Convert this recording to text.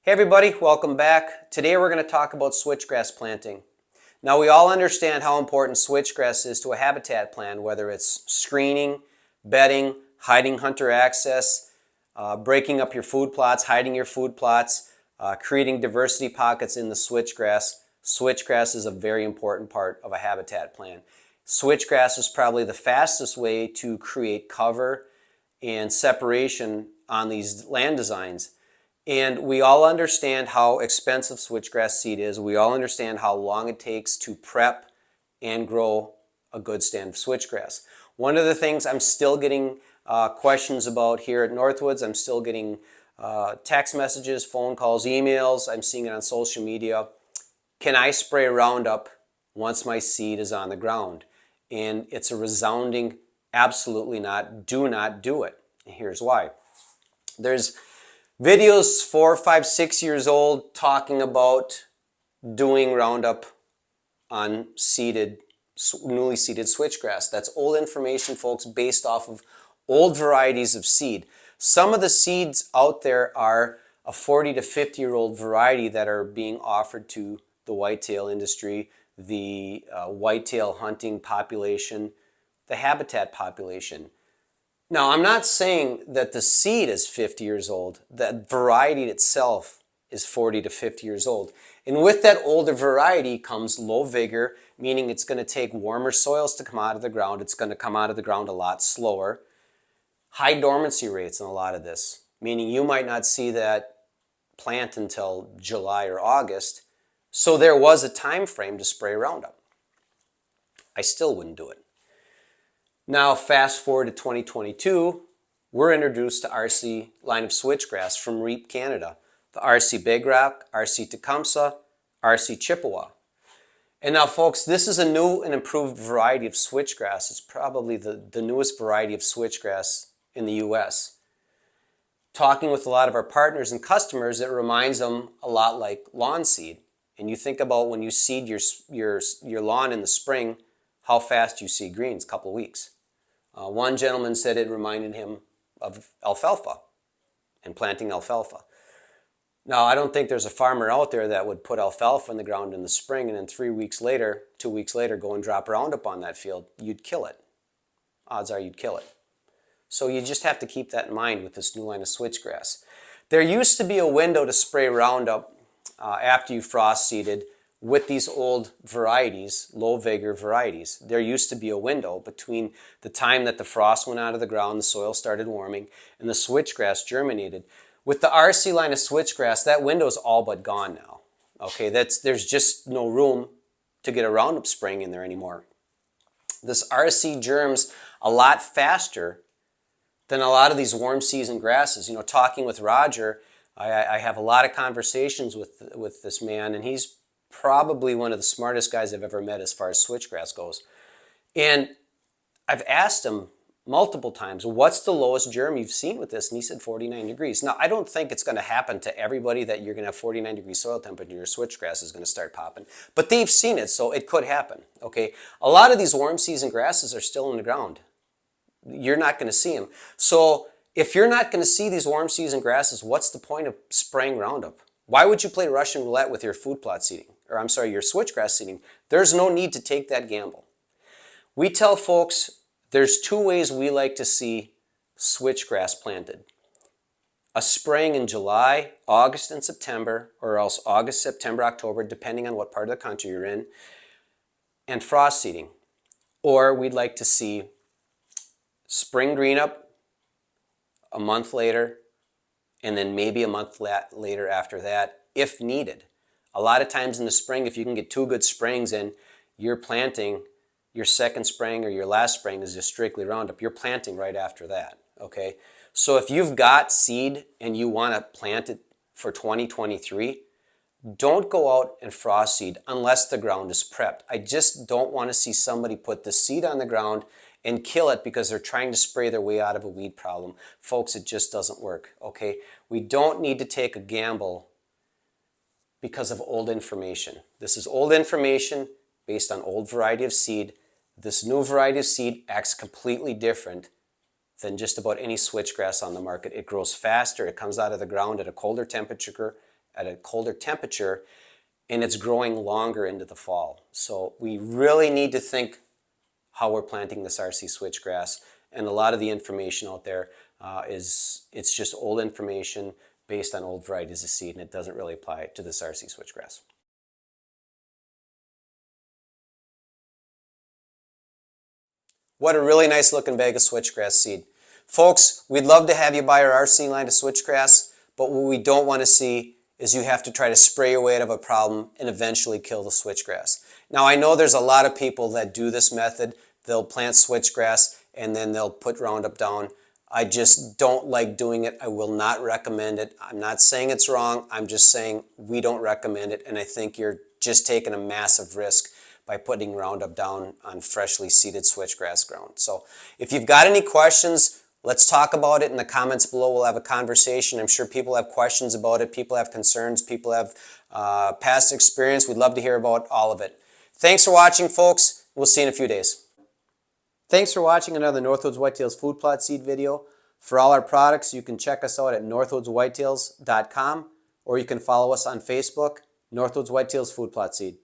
Hey everybody, welcome back. Today we're going to talk about switchgrass planting. Now we all understand how important switchgrass is to a habitat plan, whether it's screening, bedding, hiding hunter access, breaking up your food plots, hiding your food plots, creating diversity pockets in the switchgrass. Switchgrass is a very important part of a habitat plan. Switchgrass is probably the fastest way to create cover and separation on these land designs. And we all understand how expensive switchgrass seed is. We all understand how long it takes to prep and grow a good stand of switchgrass. One of the things I'm still getting questions about here at Northwoods, I'm still getting text messages, phone calls, emails. I'm seeing it on social media. Can I spray Roundup once my seed is on the ground? And it's a resounding absolutely not. Do not do it. And here's why. There's videos 4, 5, 6 years old talking about doing Roundup on newly seeded switchgrass. That's old information, folks, based off of old varieties of seed. Some of the seeds out there are a 40 to 50-year-old variety that are being offered to the whitetail industry, the whitetail hunting population, the habitat population. Now, I'm not saying that the seed is 50 years old. The variety itself is 40 to 50 years old. And with that older variety comes low vigor, meaning it's going to take warmer soils to come out of the ground. It's going to come out of the ground a lot slower. High dormancy rates in a lot of this, meaning you might not see that plant until July or August. So there was a time frame to spray Roundup. I still wouldn't do it. Now, fast forward to 2022, we're introduced to RC line of switchgrass from REAP Canada. The RC Bigrock, RC Tecumseh, RC Chippewa. And now, folks, this is a new and improved variety of switchgrass. It's probably the newest variety of switchgrass in the U.S. Talking with a lot of our partners and customers, it reminds them a lot like lawn seed. And you think about when you seed your lawn in the spring, how fast you see greens, a couple of weeks. One gentleman said it reminded him of alfalfa and planting alfalfa. Now, I don't think there's a farmer out there that would put alfalfa in the ground in the spring and then 2 weeks later, go and drop Roundup on that field. You'd kill it. Odds are you'd kill it. So you just have to keep that in mind with this new line of switchgrass. There used to be a window to spray Roundup after you frost seeded with these old varieties, low vigor varieties. There used to be a window between the time that the frost went out of the ground, the soil started warming, and the switchgrass germinated. With the RC line of switchgrass, that window is all but gone now. Okay, there's just no room to get a Roundup spraying in there anymore. This RC germs a lot faster than a lot of these warm season grasses. You know, talking with Roger, I have a lot of conversations with this man, and he's probably one of the smartest guys I've ever met as far as switchgrass goes. And I've asked him multiple times, what's the lowest germ you've seen with this? And he said 49 degrees. Now, I don't think it's going to happen to everybody that you're going to have 49 degree soil temperature, your switchgrass is going to start popping. But they've seen it, so it could happen. Okay, a lot of these warm season grasses are still in the ground. You're not going to see them. So if you're not going to see these warm season grasses, what's the point of spraying Roundup? Why would you play Russian roulette with your food plot seeding? Or I'm sorry, your switchgrass seeding? There's no need to take that gamble. We tell folks there's 2 ways we like to see switchgrass planted. A spraying in July, August, and September, or else August, September, October, depending on what part of the country you're in, and frost seeding. Or we'd like to see spring green up a month later, and then maybe a month later after that, if needed. A lot of times in the spring, if you can get 2 good sprayings in, you're planting your second spraying or your last spraying is just strictly Roundup. You're planting right after that, okay? So if you've got seed and you want to plant it for 2023, don't go out and frost seed unless the ground is prepped. I just don't want to see somebody put the seed on the ground and kill it because they're trying to spray their way out of a weed problem. Folks, it just doesn't work, okay? We don't need to take a gamble because of old information. This is old information based on old variety of seed. This new variety of seed acts completely different than just about any switchgrass on the market. It grows faster. It comes out of the ground at a colder temperature at a colder temperature, and it's growing longer into the fall. So we really need to think how we're planting this RC switchgrass, and a lot of the information out there it's just old information based on old varieties of seed, and it doesn't really apply to this RC switchgrass. What a really nice looking bag of switchgrass seed. Folks, we'd love to have you buy our RC line of switchgrass, but what we don't want to see is you have to try to spray your way out of a problem and eventually kill the switchgrass. Now I know there's a lot of people that do this method. They'll plant switchgrass and then they'll put Roundup down. I just don't like doing it. I will not recommend it. I'm not saying it's wrong. I'm just saying we don't recommend it, and I think you're just taking a massive risk by putting Roundup down on freshly seeded switchgrass ground. So if you've got any questions, let's talk about it in the comments below. We'll have a conversation. I'm sure people have questions about it. People have concerns. People have past experience. We'd love to hear about all of it. Thanks for watching, folks. We'll see you in a few days. Thanks for watching another Northwoods Whitetails food plot seed video. For all our products, you can check us out at northwoodswhitetails.com, or you can follow us on Facebook, Northwoods Whitetails Food Plot Seed.